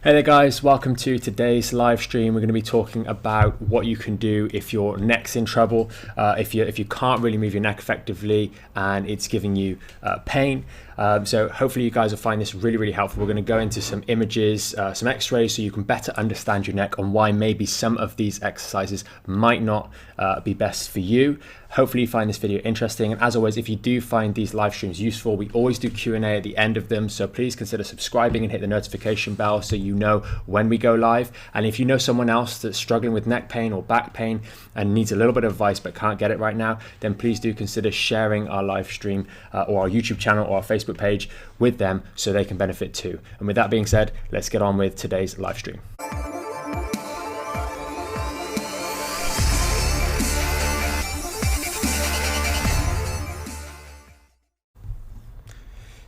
Hey there guys, welcome to today's live stream. We're going to be talking about what you can do if your neck's in trouble, if you can't really move your neck effectively and it's giving you pain. So hopefully you guys will find this really helpful. We're going to go into some images, some x-rays, so you can better understand your neck and why maybe some of these exercises might not be best for you. Hopefully you find this video interesting, and as always, if you do find these live streams useful, we always do Q&A at the end of them, so please consider subscribing and hit the notification bell so you know when we go live. And if you know someone else that's struggling with neck pain or back pain and needs a little bit of advice but can't get it right now, then please do consider sharing our live stream or our YouTube channel or our Facebook page with them so they can benefit too. And with that being said, let's get on with today's live stream.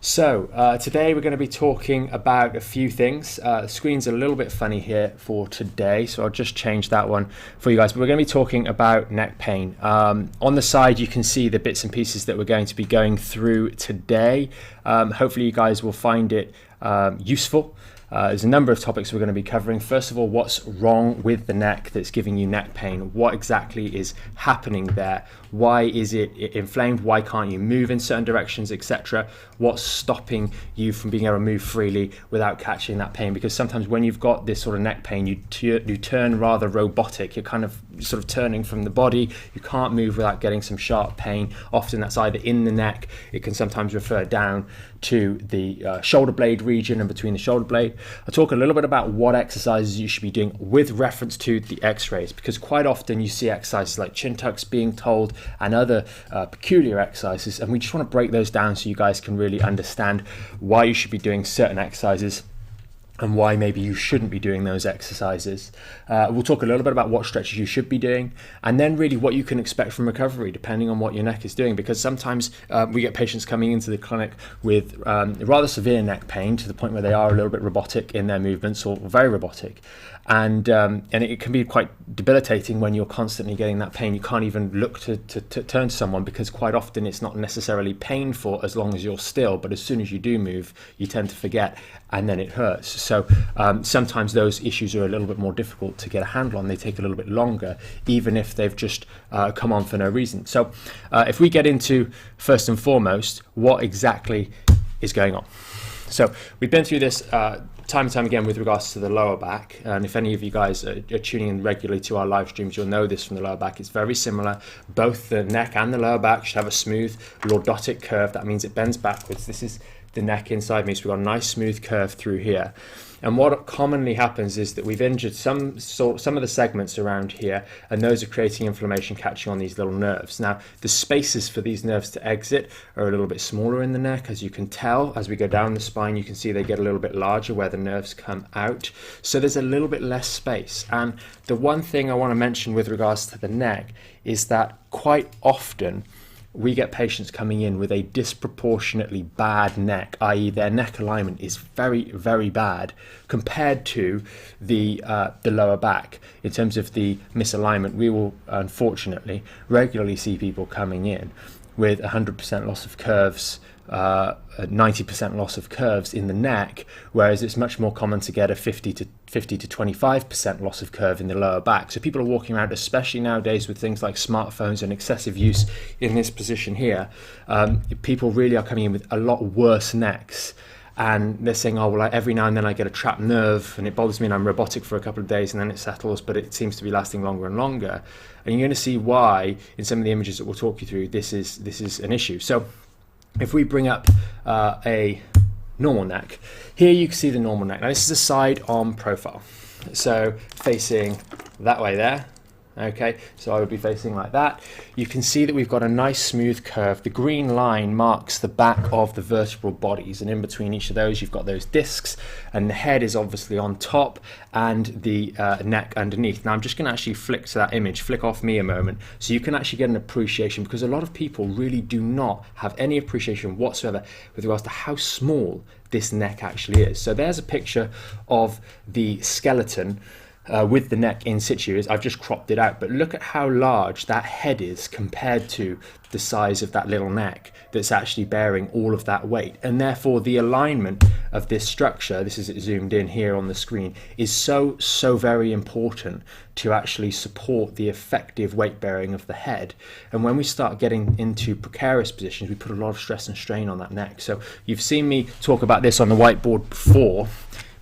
So today we're going to be talking about a few things. The screen's a little bit funny here for today, so I'll just change that one for you guys. But we're going to be talking about neck pain. On the side you can see the bits and pieces that we're going to be going through today. Hopefully you guys will find it useful. There's a number of topics we're going to be covering. First of all, what's wrong with the neck that's giving you neck pain? What exactly is happening there? Why is it inflamed? Why can't you move in certain directions, etc.? What's stopping you from being able to move freely without catching that pain? Because sometimes when you've got this sort of neck pain, you turn rather robotic. You're kind of sort of turning from the body. You can't move without getting some sharp pain. Often that's either in the neck. It can sometimes refer down to the shoulder blade region and between the shoulder blade. I'll talk a little bit about what exercises you should be doing with reference to the x-rays, because quite often you see exercises like chin tucks being told and other peculiar exercises, and we just want to break those down so you guys can really understand why you should be doing certain exercises and why maybe you shouldn't be doing those exercises. We'll talk a little bit about what stretches you should be doing, and then really what you can expect from recovery depending on what your neck is doing, because sometimes we get patients coming into the clinic with rather severe neck pain to the point where they are a little bit robotic in their movements or very robotic. And it can be quite debilitating when you're constantly getting that pain. You can't even look to turn to someone, because quite often it's not necessarily painful as long as you're still, but as soon as you do move, you tend to forget and then it hurts. So sometimes those issues are a little bit more difficult to get a handle on. They take a little bit longer, even if they've just come on for no reason. So if we get into, first and foremost, what exactly is going on. So we've been through this time and time again with regards to the lower back, and if any of you guys are tuning in regularly to our live streams, you'll know this from the lower back. It's very similar. Both the neck and the lower back should have a smooth lordotic curve. That means it bends backwards. This is the neck inside me, so we've got a nice smooth curve through here. And what commonly happens is that we've injured some of the segments around here, and those are creating inflammation, catching on these little nerves. Now, the spaces for these nerves to exit are a little bit smaller in the neck, as you can tell. As we go down the spine, you can see they get a little bit larger where the nerves come out. So there's a little bit less space. And the one thing I want to mention with regards to the neck is that quite often we get patients coming in with a disproportionately bad neck, i.e. their neck alignment is very bad compared to the lower back. In terms of the misalignment, we will unfortunately regularly see people coming in with 100% loss of curves, 90% loss of curves in the neck, whereas it's much more common to get a 50 to 25% loss of curve in the lower back. So people are walking around, especially nowadays with things like smartphones and excessive use in this position here. People really are coming in with a lot worse necks, and they're saying, oh, well, every now and then I get a trapped nerve and it bothers me and I'm robotic for a couple of days and then it settles, but it seems to be lasting longer and longer. And you're going to see why in some of the images that we'll talk you through this is an issue. So if we bring up a normal neck, here you can see the normal neck. Now this is a side on profile, so facing that way there. Okay, so I would be facing like that. You can see that we've got a nice smooth curve. The green line marks the back of the vertebral bodies, and in between each of those you've got those discs, and the head is obviously on top and the neck underneath. Now I'm just going to actually flick to that image, flick off me a moment, so you can actually get an appreciation, because a lot of people really do not have any appreciation whatsoever with regards to how small this neck actually is. So there's a picture of the skeleton with the neck in situ is I've just cropped it out, but look at how large that head is compared to the size of that little neck that's actually bearing all of that weight. And therefore the alignment of this structure, this is it zoomed in here on the screen, is so very important to actually support the effective weight bearing of the head. And when we start getting into precarious positions, we put a lot of stress and strain on that neck. So you've seen me talk about this on the whiteboard before.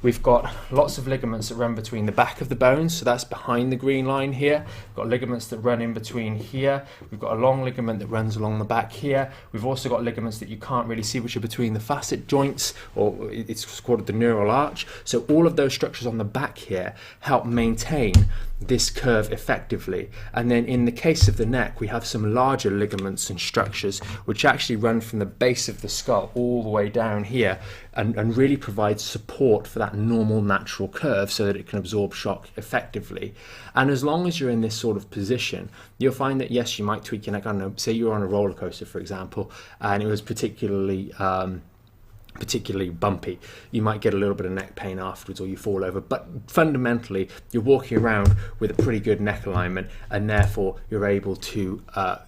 We've got lots of ligaments that run between the back of the bones, so that's behind the green line here. We've got ligaments that run in between here. We've got a long ligament that runs along the back here. We've also got ligaments that you can't really see, which are between the facet joints, or it's called the neural arch. So all of those structures on the back here help maintain this curve effectively. And then in the case of the neck, we have some larger ligaments and structures which actually run from the base of the skull all the way down here and really provide support for that normal natural curve so that it can absorb shock effectively. And as long as you're in this sort of position, you'll find that yes, you might tweak your neck. I don't know, say you're on a roller coaster, for example, and it was particularly bumpy, you might get a little bit of neck pain afterwards, or you fall over, but fundamentally you're walking around with a pretty good neck alignment, and therefore you're able to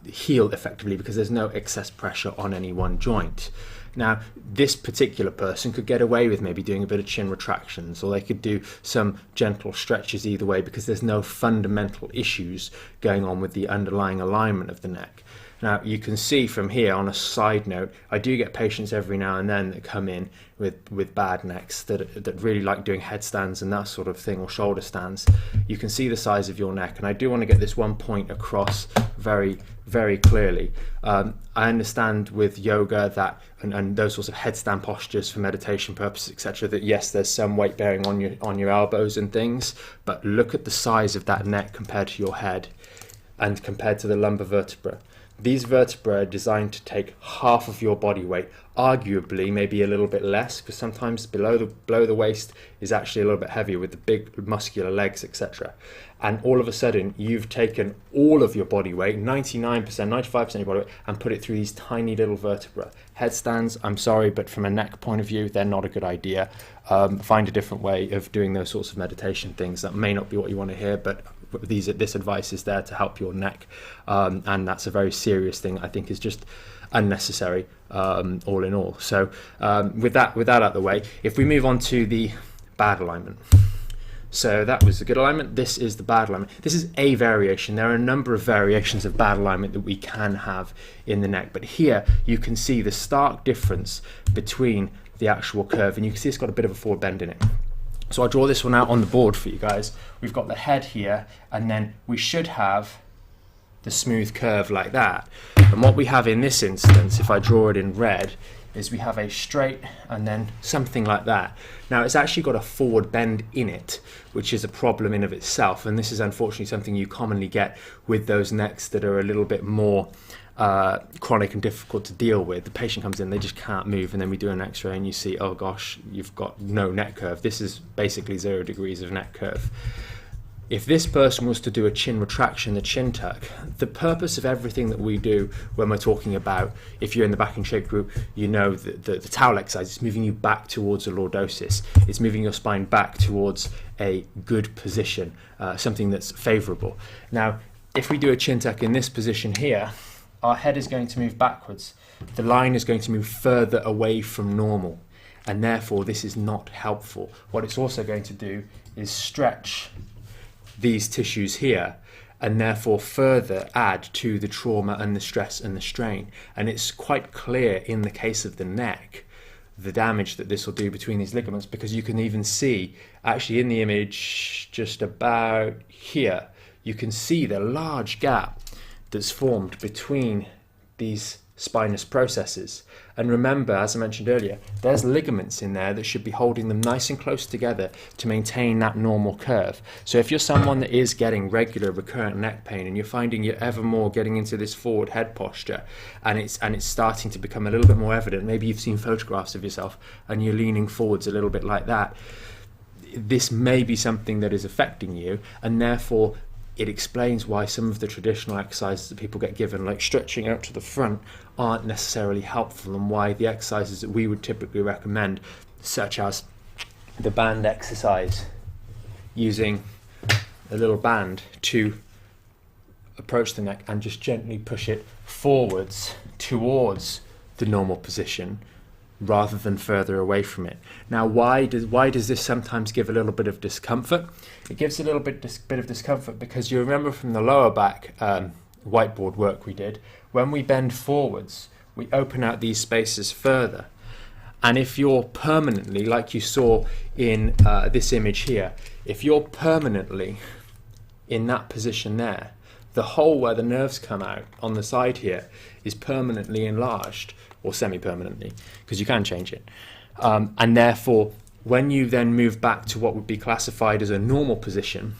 heal effectively because there's no excess pressure on any one joint. Now, this particular person could get away with maybe doing a bit of chin retractions, or they could do some gentle stretches either way because there's no fundamental issues going on with the underlying alignment of the neck. Now, you can see from here, on a side note, I do get patients every now and then that come in with bad necks that really like doing headstands and that sort of thing, or shoulder stands. You can see the size of your neck, and I do want to get this one point across very, very clearly. I understand with yoga that and those sorts of headstand postures for meditation purposes, etc., that yes, there's some weight bearing on your elbows and things, but look at the size of that neck compared to your head and compared to the lumbar vertebra. These vertebrae are designed to take half of your body weight, arguably maybe a little bit less, because sometimes below the waist is actually a little bit heavier with the big muscular legs, etc. And all of a sudden you've taken all of your body weight, 99%, 95% of your body weight, and put it through these tiny little vertebrae. Headstands, I'm sorry, but from a neck point of view, they're not a good idea. Find a different way of doing those sorts of meditation things. That may not be what you want to hear, but this advice is there to help your neck, and that's a very serious thing. I think is just unnecessary, all in all. So with that out of the way, if we move on to the bad alignment. So that was the good alignment. This is the bad alignment. This is a variation. There are a number of variations of bad alignment that we can have in the neck, but here you can see the stark difference between the actual curve, and you can see it's got a bit of a forward bend in it. So I'll draw this one out on the board for you guys. We've got the head here, and then we should have the smooth curve like that. And what we have in this instance, if I draw it in red, is we have a straight and then something like that. Now it's actually got a forward bend in it, which is a problem in of itself, and this is unfortunately something you commonly get with those necks that are a little bit more chronic and difficult to deal with. The patient comes in, they just can't move, and then we do an x-ray and you see, oh gosh, you've got no neck curve. This is basically 0 degrees of neck curve. If this person was to do a chin retraction, the chin tuck, the purpose of everything that we do when we're talking about, if you're in the back and shape group, you know the towel exercise, it's moving you back towards a lordosis. It's moving your spine back towards a good position, something that's favorable. Now, if we do a chin tuck in this position here, our head is going to move backwards. The line is going to move further away from normal, and therefore this is not helpful. What it's also going to do is stretch these tissues here, and therefore further add to the trauma and the stress and the strain. And it's quite clear in the case of the neck the damage that this will do between these ligaments, because you can even see actually in the image just about here, you can see the large gap that's formed between these spinous processes. And remember, as I mentioned earlier, there's ligaments in there that should be holding them nice and close together to maintain that normal curve. So if you're someone that is getting regular recurrent neck pain, and you're finding you're ever more getting into this forward head posture, and it's starting to become a little bit more evident, maybe you've seen photographs of yourself and you're leaning forwards a little bit like that, this may be something that is affecting you, and therefore it explains why some of the traditional exercises that people get given, like stretching out to the front, aren't necessarily helpful, and why the exercises that we would typically recommend, such as the band exercise, using a little band to approach the neck and just gently push it forwards towards the normal position rather than further away from it. Now, why does this sometimes give a little bit of discomfort? It gives a little bit of discomfort because you remember from the lower back whiteboard work we did, when we bend forwards, we open out these spaces further. And if you're permanently, like you saw in this image here, if you're permanently in that position there, the hole where the nerves come out on the side here is permanently enlarged, or semi-permanently, because you can change it. And therefore, when you then move back to what would be classified as a normal position,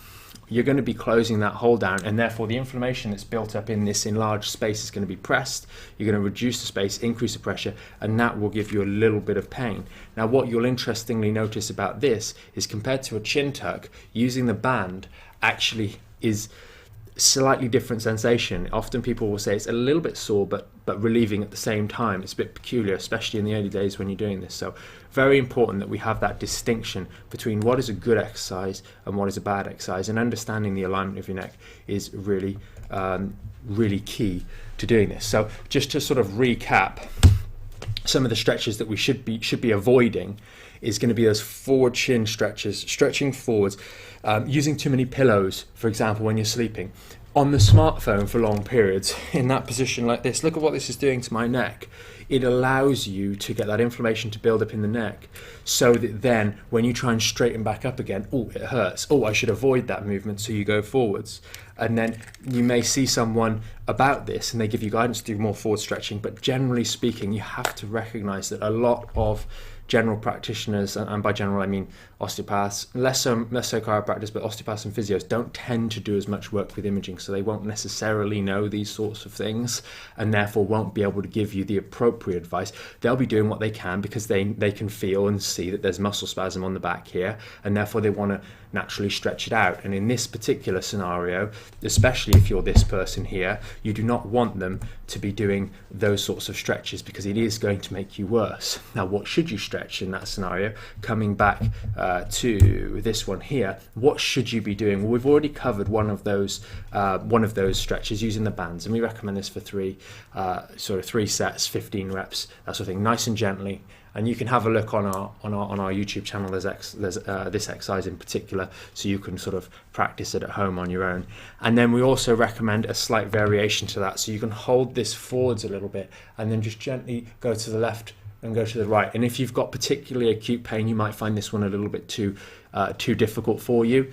you're going to be closing that hole down, and therefore the inflammation that's built up in this enlarged space is going to be pressed. You're going to reduce the space, increase the pressure, and that will give you a little bit of pain. Now, what you'll interestingly notice about this is, compared to a chin tuck, using the band actually is slightly different sensation. Often people will say it's a little bit sore but relieving at the same time. It's a bit peculiar, especially in the early days when you're doing this. So very important that we have that distinction between what is a good exercise and what is a bad exercise, and understanding the alignment of your neck is really really key to doing this. So just to sort of recap, some of the stretches that we should be avoiding is going to be those forward chin stretches, stretching forwards, using too many pillows, for example, when you're sleeping, on the smartphone for long periods, in that position like this. Look at what this is doing to my neck. It allows you to get that inflammation to build up in the neck, so that then when you try and straighten back up again, oh, it hurts. Oh, I should avoid that movement, so you go forwards. And then you may see someone about this and they give you guidance to do more forward stretching, but generally speaking, you have to recognize that a lot of general practitioners, and by general I mean osteopaths, less so chiropractors, but osteopaths and physios don't tend to do as much work with imaging, so they won't necessarily know these sorts of things, and therefore won't be able to give you the appropriate advice. They'll be doing what they can because they can feel and see that there's muscle spasm on the back here, and therefore they want to naturally stretch it out. And in this particular scenario, especially if you're this person here, you do not want them to be doing those sorts of stretches, because it is going to make you worse. Now, what should you stretch in that scenario? Coming back to this one here, what should you be doing? Well, we've already covered one of those stretches using the bands, and we recommend this for three sets, 15 reps, that sort of thing, nice and gently. And you can have a look on our YouTube channel. There's this exercise in particular, so you can sort of practice it at home on your own. And then we also recommend a slight variation to that, so you can hold this forwards a little bit and then just gently go to the left and go to the right. And if you've got particularly acute pain, you might find this one a little bit too difficult for you,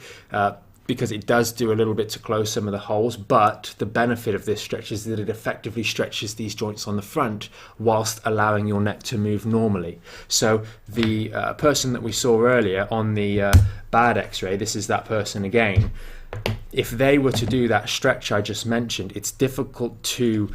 because it does do a little bit to close some of the holes. But the benefit of this stretch is that it effectively stretches these joints on the front whilst allowing your neck to move normally. So the person that we saw earlier on the bad x-ray, this is that person again. If they were to do that stretch I just mentioned, it's difficult to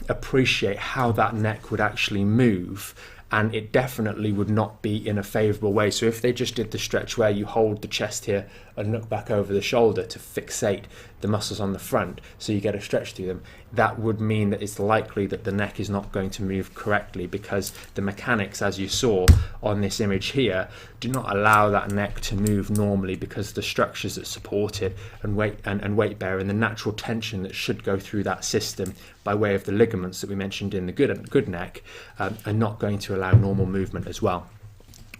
appreciate how that neck would actually move, and it definitely would not be in a favourable way. So if they just did the stretch where you hold the chest here and look back over the shoulder to fixate the muscles on the front so you get a stretch through them, that would mean that it's likely that the neck is not going to move correctly, because the mechanics, as you saw on this image here, do not allow that neck to move normally, because the structures that support it and weight bear and the natural tension that should go through that system by way of the ligaments that we mentioned in the good neck are not going to allow normal movement as well.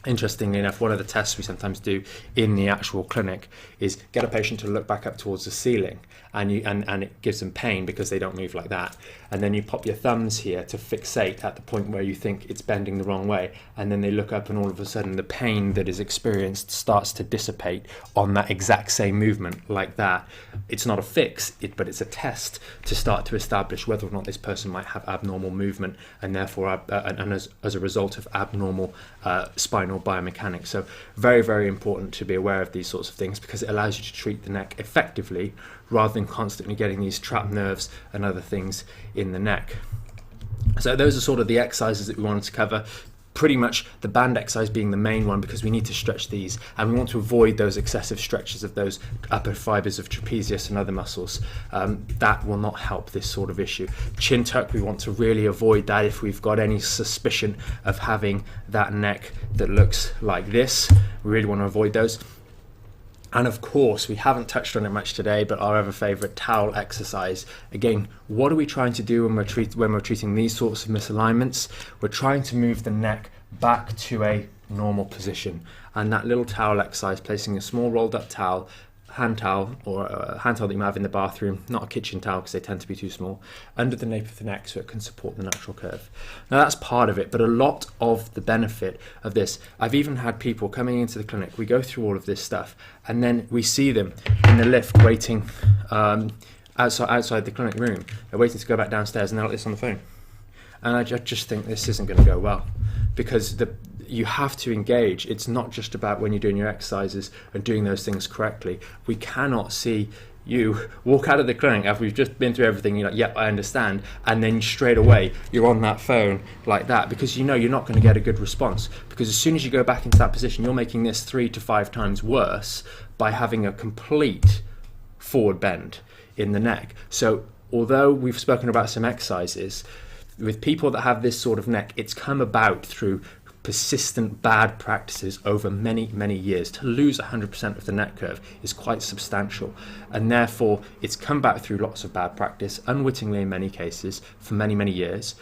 Interestingly enough, one of the tests we sometimes do in the actual clinic is get a patient to look back up towards the ceiling, and it gives them pain because they don't move like that. And then you pop your thumbs here to fixate at the point where you think it's bending the wrong way, and then they look up, and all of a sudden the pain that is experienced starts to dissipate on that exact same movement like that. It's not a fix, but it's a test to start to establish whether or not this person might have abnormal movement, and therefore as a result of abnormal spinal biomechanics. So very, very important to be aware of these sorts of things, because it allows you to treat the neck effectively rather than constantly getting these trapped nerves and other things in the neck. So those are sort of the exercises that we wanted to cover. Pretty much the band exercise being the main one, because we need to stretch these, and we want to avoid those excessive stretches of those upper fibers of trapezius and other muscles. That will not help this sort of issue. Chin tuck, we want to really avoid that if we've got any suspicion of having that neck that looks like this. We really want to avoid those. And of course, we haven't touched on it much today, but our ever favorite towel exercise. Again, what are we trying to do when we're treating these sorts of misalignments? We're trying to move the neck back to a normal position. And that little towel exercise, placing a small rolled up towel, hand towel, or a hand towel that you might have in the bathroom, not a kitchen towel because they tend to be too small, under the nape of the neck so it can support the natural curve. Now that's part of it, but a lot of the benefit of this, I've even had people coming into the clinic, we go through all of this stuff, and then we see them in the lift waiting outside the clinic room. They're waiting to go back downstairs and they're like this on the phone. And I just think this isn't going to go well, because you have to engage. It's not just about when you're doing your exercises and doing those things correctly. We cannot see you walk out of the clinic after we've just been through everything, you're like, yep, I understand, and then straight away you're on that phone like that, because you know you're not going to get a good response, because as soon as you go back into that position, you're making this 3 to 5 times worse by having a complete forward bend in the neck. So although we've spoken about some exercises, with people that have this sort of neck, it's come about through persistent bad practices over many, many years. To lose 100% of the neck curve is quite substantial, and therefore it's come back through lots of bad practice, unwittingly in many cases, for many, many years.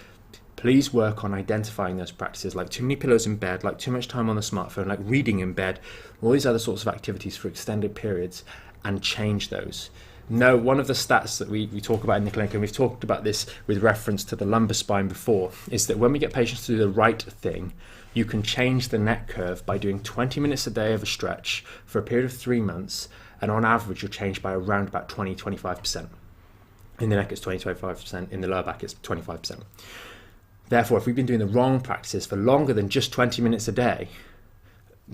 Please work on identifying those practices, like too many pillows in bed, like too much time on the smartphone, like reading in bed, all these other sorts of activities for extended periods, and change those. No, one of the stats that we talk about in the clinic, and we've talked about this with reference to the lumbar spine before, is that when we get patients to do the right thing, you can change the neck curve by doing 20 minutes a day of a stretch for a period of 3 months, and on average you'll change by around about 20-25%. In the neck it's 20-25%, in the lower back it's 25%. Therefore, if we've been doing the wrong practices for longer than just 20 minutes a day,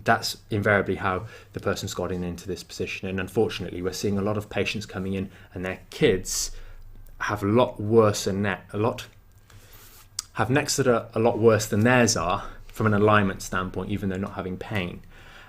that's invariably how the person's gotten into this position. And unfortunately, we're seeing a lot of patients coming in and their kids have a lot worse have necks that are a lot worse than theirs are from an alignment standpoint, even though not having pain.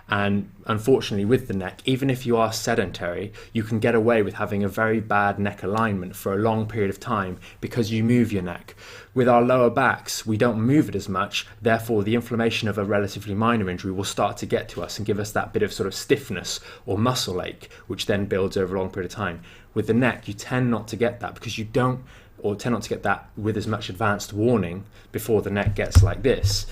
And unfortunately with the neck, even if you are sedentary, you can get away with having a very bad neck alignment for a long period of time because you move your neck. With our lower backs, we don't move it as much, therefore the inflammation of a relatively minor injury will start to get to us and give us that bit of sort of stiffness or muscle ache, which then builds over a long period of time. With the neck, you tend not to get that because you don't, or tend not to get that with as much advanced warning before the neck gets like this,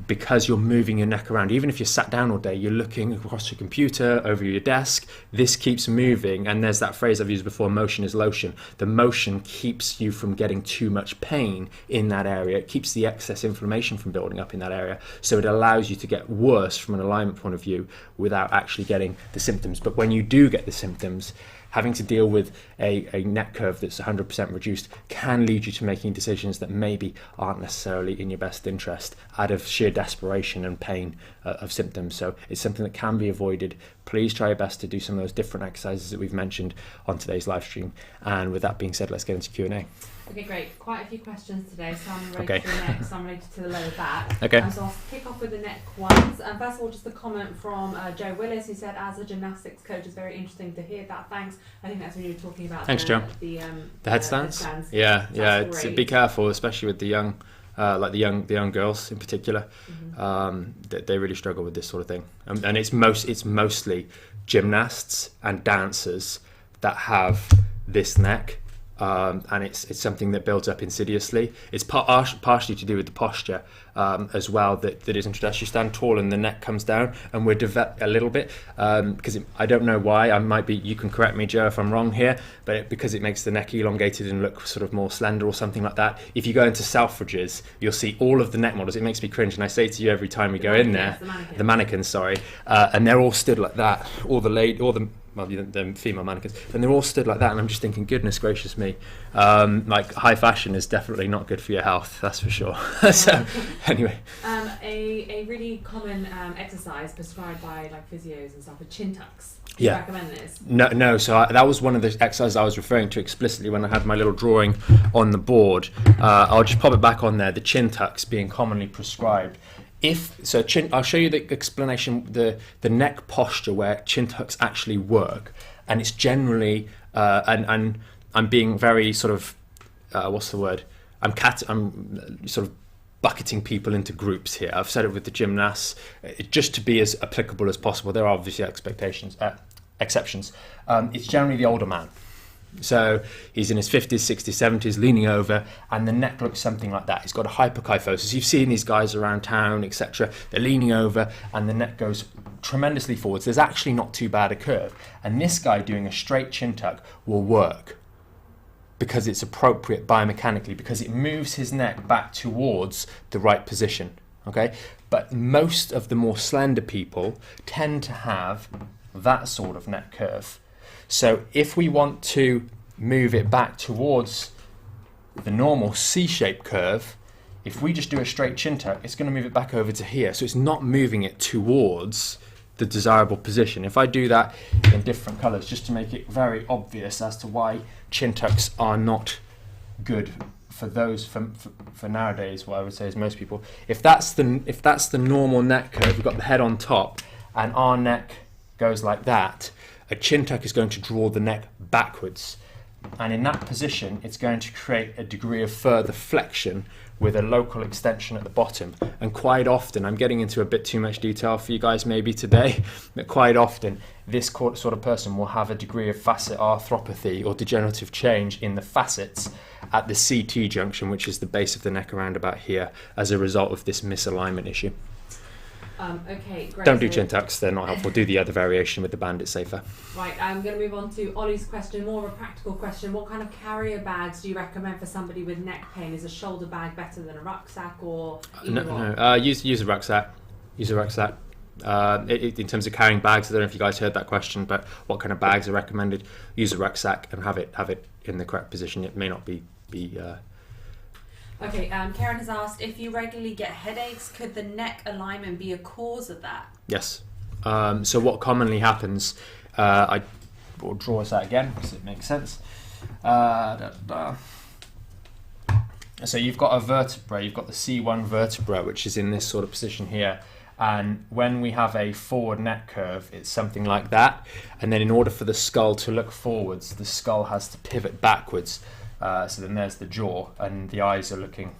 because you're moving your neck around. Even if you're sat down all day, you're looking across your computer, over your desk, this keeps moving, and there's that phrase I've used before, motion is lotion. The motion keeps you from getting too much pain in that area. It keeps the excess inflammation from building up in that area, so it allows you to get worse from an alignment point of view without actually getting the symptoms. But when you do get the symptoms, having to deal with a neck curve that's 100% reduced can lead you to making decisions that maybe aren't necessarily in your best interest out of sheer desperation and pain of symptoms. So it's something that can be avoided. Please try your best to do some of those different exercises that we've mentioned on today's live stream. And with that being said, let's get into Q&A. Okay, great. Quite a few questions today. Some related to the neck, some related to the lower back. Okay. So I'll kick off with the neck ones. First of all, just a comment from Joe Willis, who said, as a gymnastics coach, it's very interesting to hear that. Thanks. I think that's when you were talking about Joe. The headstands. Yeah. It's, be careful, especially with the young, like the young girls in particular. Mm-hmm. They really struggle with this sort of thing, and it's mostly gymnasts and dancers that have this neck. And it's something that builds up insidiously. It's partially to do with the posture as well that is introduced. You stand tall and the neck comes down, and we're developed a little bit because I don't know why. I might be. You can correct me, Joe, if I'm wrong here. But because it makes the neck elongated and look sort of more slender or something like that. If you go into Selfridges, you'll see all of the neck models. It makes me cringe, and I say to you every time we go in there, the mannequins, and they're all stood like that. The female mannequins, and they're all stood like that, and I'm just thinking, goodness gracious me, like high fashion is definitely not good for your health, that's for sure. So anyway, a really common exercise prescribed by like physios and stuff, are chin tucks. Do you recommend this? No. So that was one of the exercises I was referring to explicitly when I had my little drawing on the board. I'll just pop it back on there. The chin tucks being commonly prescribed. I'll show you the explanation, the neck posture where chin tucks actually work, and it's generally and I'm being very sort of what's the word? I'm sort of bucketing people into groups here. I've said it with the gymnasts just to be as applicable as possible. There are obviously exceptions. It's generally the older man. So he's in his 50s, 60s, 70s, leaning over, and the neck looks something like that. He's got a hyperkyphosis. You've seen these guys around town, etc. They're leaning over, and the neck goes tremendously forwards. There's actually not too bad a curve. And this guy doing a straight chin tuck will work because it's appropriate biomechanically, because it moves his neck back towards the right position. Okay, but most of the more slender people tend to have that sort of neck curve. So if we want to move it back towards the normal C-shaped curve, if we just do a straight chin tuck, it's going to move it back over to here. So it's not moving it towards the desirable position. If I do that in different colors, just to make it very obvious as to why chin tucks are not good for those for nowadays, what I would say is most people. If that's the normal neck curve, we've got the head on top, and our neck goes like that. A chin tuck is going to draw the neck backwards, and in that position it's going to create a degree of further flexion with a local extension at the bottom. And quite often, I'm getting into a bit too much detail for you guys maybe today, but quite often this sort of person will have a degree of facet arthropathy or degenerative change in the facets at the CT junction, which is the base of the neck around about here, as a result of this misalignment issue. Okay, great. Don't do chin tucks, they're not helpful. Do the other variation with the band, it's safer. Right, I'm going to move on to Ollie's question, more of a practical question. What kind of carrier bags do you recommend for somebody with neck pain? Is a shoulder bag better than a rucksack, or use a rucksack. Use a rucksack. In terms of carrying bags, I don't know if you guys heard that question, but what kind of bags are recommended? Use a rucksack and have it in the correct position. It may not be Okay, Karen has asked, if you regularly get headaches, could the neck alignment be a cause of that? Yes. So what commonly happens, I will draw this out again because it makes sense. So you've got a vertebra, you've got the C1 vertebra, which is in this sort of position here. And when we have a forward neck curve, it's something like that. And then in order for the skull to look forwards, the skull has to pivot backwards. So then there's the jaw, and the eyes are looking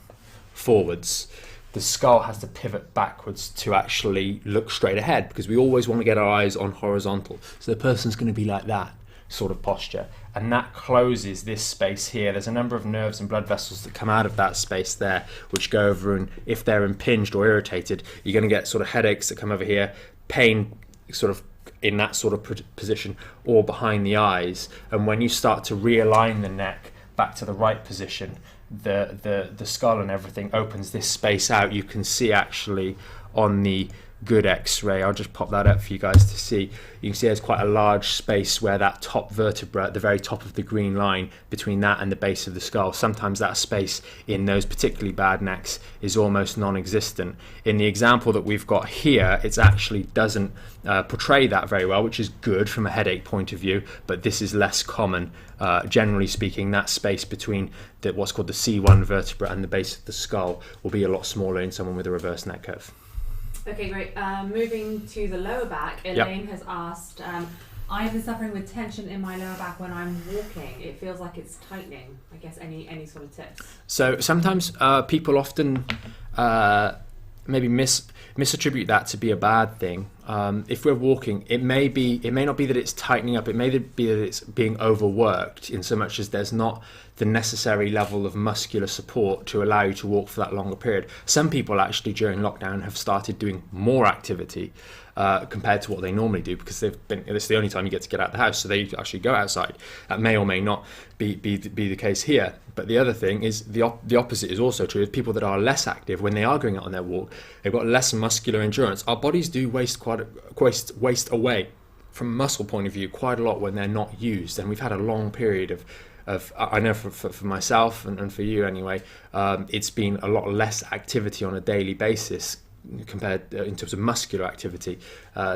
forwards. The skull has to pivot backwards to actually look straight ahead, because we always want to get our eyes on horizontal. So the person's going to be like that sort of posture, and that closes this space here. There's a number of nerves and blood vessels that come out of that space there, which go over, and if they're impinged or irritated, you're going to get sort of headaches that come over here, pain sort of in that sort of position, or behind the eyes. And when you start to realign the neck back to the right position, the skull and everything opens this space out. You can see actually on the good x-ray, I'll just pop that up for you guys to see. You can see there's quite a large space where that top vertebra at the very top of the green line, between that and the base of the skull, sometimes that space in those particularly bad necks is almost non-existent. In the example that we've got here, it actually doesn't portray that very well, which is good from a headache point of view, but this is less common. Generally speaking, that space between what's called the C1 vertebra and the base of the skull will be a lot smaller in someone with a reverse neck curve. Okay, great. Moving to the lower back, Elaine has asked, I've been suffering with tension in my lower back when I'm walking. It feels like it's tightening. I guess any sort of tips? So sometimes people often maybe misattribute that to be a bad thing. If we're walking, it may not be that it's tightening up. It may be that it's being overworked, in so much as there's not the necessary level of muscular support to allow you to walk for that longer period. Some people actually during lockdown have started doing more activity compared to what they normally do, because it's the only time you get to get out of the house, so they actually go outside. That may or may not be the case here. But the other thing is the opposite is also true. People that are less active, when they are going out on their walk, they've got less muscular endurance. Our bodies do waste away from a muscle point of view quite a lot when they're not used, and we've had a long period of I know for myself and for you anyway, it's been a lot less activity on a daily basis compared in terms of muscular activity,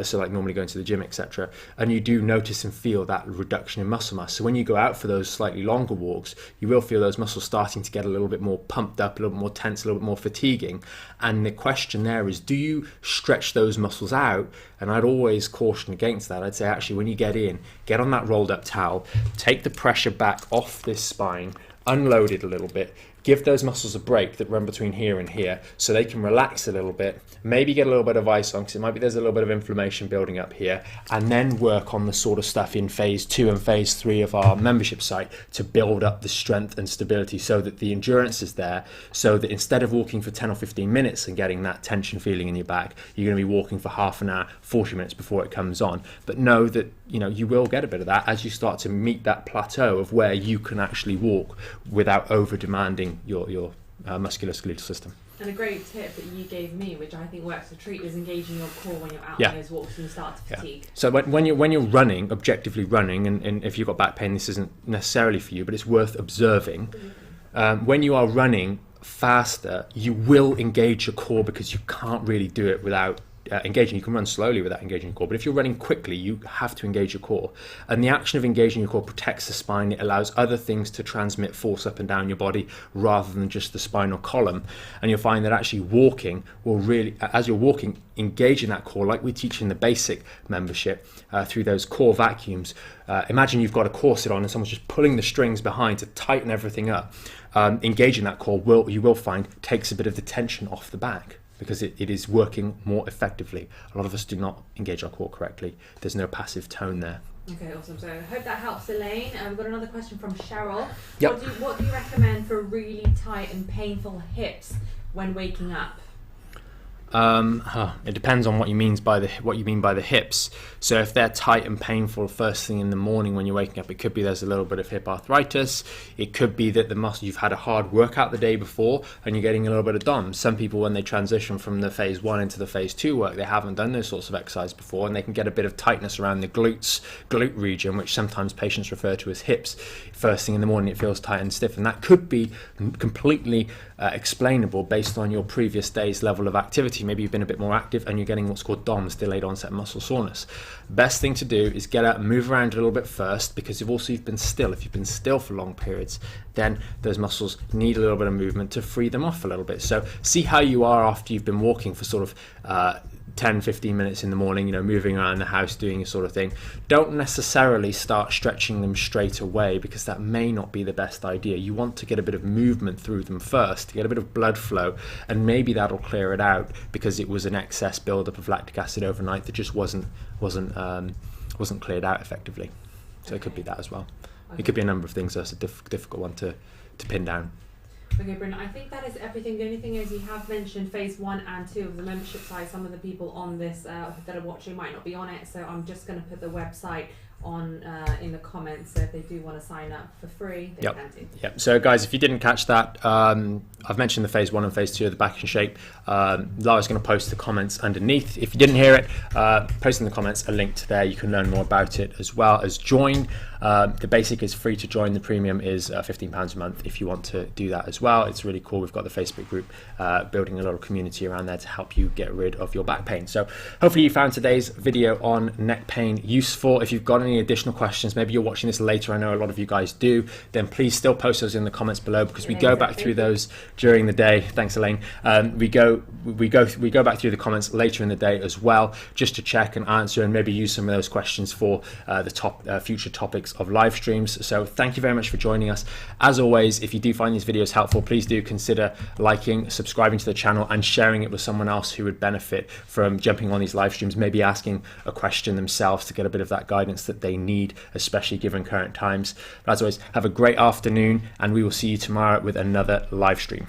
so like normally going to the gym, etc. And you do notice and feel that reduction in muscle mass. So when you go out for those slightly longer walks, you will feel those muscles starting to get a little bit more pumped up, a little bit more tense, a little bit more fatiguing. And the question there is, do you stretch those muscles out? And I'd always caution against that. I'd say actually when you get on that rolled up towel, take the pressure back off this spine, unload it a little bit, give those muscles a break that run between here and here so they can relax a little bit, maybe get a little bit of ice on because it might be there's a little bit of inflammation building up here, and then work on the sort of stuff in phase 2 and phase 3 of our membership site to build up the strength and stability so that the endurance is there, so that instead of walking for 10 or 15 minutes and getting that tension feeling in your back, you're going to be walking for half an hour, 40 minutes before it comes on. But know that you will get a bit of that as you start to meet that plateau of where you can actually walk without over demanding your musculoskeletal system. And a great tip that you gave me, which I think works a treat, is engaging your core when you're out on those walks and you start to fatigue. So when you're running, objectively running, and if you've got back pain, this isn't necessarily for you, but it's worth observing. When you are running faster, you will engage your core because you can't really do it without engaging. You can run slowly without engaging your core, but if you're running quickly, you have to engage your core. And the action of engaging your core protects the spine. It allows other things to transmit force up and down your body rather than just the spinal column. And you'll find that actually walking will really, as you're walking, engaging that core, like we teach in the basic membership, through those core vacuums. Imagine you've got a corset on and someone's just pulling the strings behind to tighten everything up. Engaging that core you will find takes a bit of the tension off the back, because it is working more effectively. A lot of us do not engage our core correctly. There's no passive tone there. Okay, awesome. So I hope that helps, Elaine. We've got another question from Cheryl. Yep. What do you recommend for really tight and painful hips when waking up? It depends on what you mean by the hips. So if they're tight and painful first thing in the morning when you're waking up, it could be there's a little bit of hip arthritis. It could be that the muscle, you've had a hard workout the day before and you're getting a little bit of DOMS. Some people, when they transition from the phase 1 into the phase 2 work, they haven't done those sorts of exercise before, and they can get a bit of tightness around the glute region, which sometimes patients refer to as hips. First thing in the morning, it feels tight and stiff, and that could be completely explainable based on your previous day's level of activity. Maybe you've been a bit more active and you're getting what's called DOMS, delayed onset muscle soreness. Best thing to do is get out and move around a little bit first, because if you've been still for long periods, then those muscles need a little bit of movement to free them off a little bit. So see how you are after you've been walking for sort of 10-15 minutes in the morning, moving around the house, doing a sort of thing. Don't necessarily start stretching them straight away, because that may not be the best idea. You want to get a bit of movement through them first to get a bit of blood flow, and maybe that'll clear it out because it was an excess buildup of lactic acid overnight that just wasn't cleared out effectively. So it could be that as well. It could be a number of things. That's a difficult one to pin down. Okay, Brendan, I think that is everything. The only thing is, you have mentioned phase 1 and 2 of the membership side. Some of the people on this that are watching might not be on it, so I'm just going to put the website on in the comments, so if they do want to sign up for free, they can do. Yep. So guys, if you didn't catch that, I've mentioned the phase 1 and phase 2 of the Back in Shape. Lara's going to post the comments underneath. If you didn't hear it, post in the comments a link to there. You can learn more about it, as well as join. The basic is free to join. The premium is £15 a month if you want to do that as well. It's really cool. We've got the Facebook group building a little community around there to help you get rid of your back pain. So hopefully you found today's video on neck pain useful. If you've got any additional questions, maybe you're watching this later, I know a lot of you guys do, then please still post those in the comments below, because we go back through those during the day. Thanks, Elaine. We go back through the comments later in the day as well, just to check and answer and maybe use some of those questions for the future topics of live streams. So thank you very much for joining us. As always, if you do find these videos helpful, please do consider liking, subscribing to the channel, and sharing it with someone else who would benefit from jumping on these live streams, maybe asking a question themselves to get a bit of that guidance that they need, especially given current times. But as always, have a great afternoon, and we will see you tomorrow with another live stream.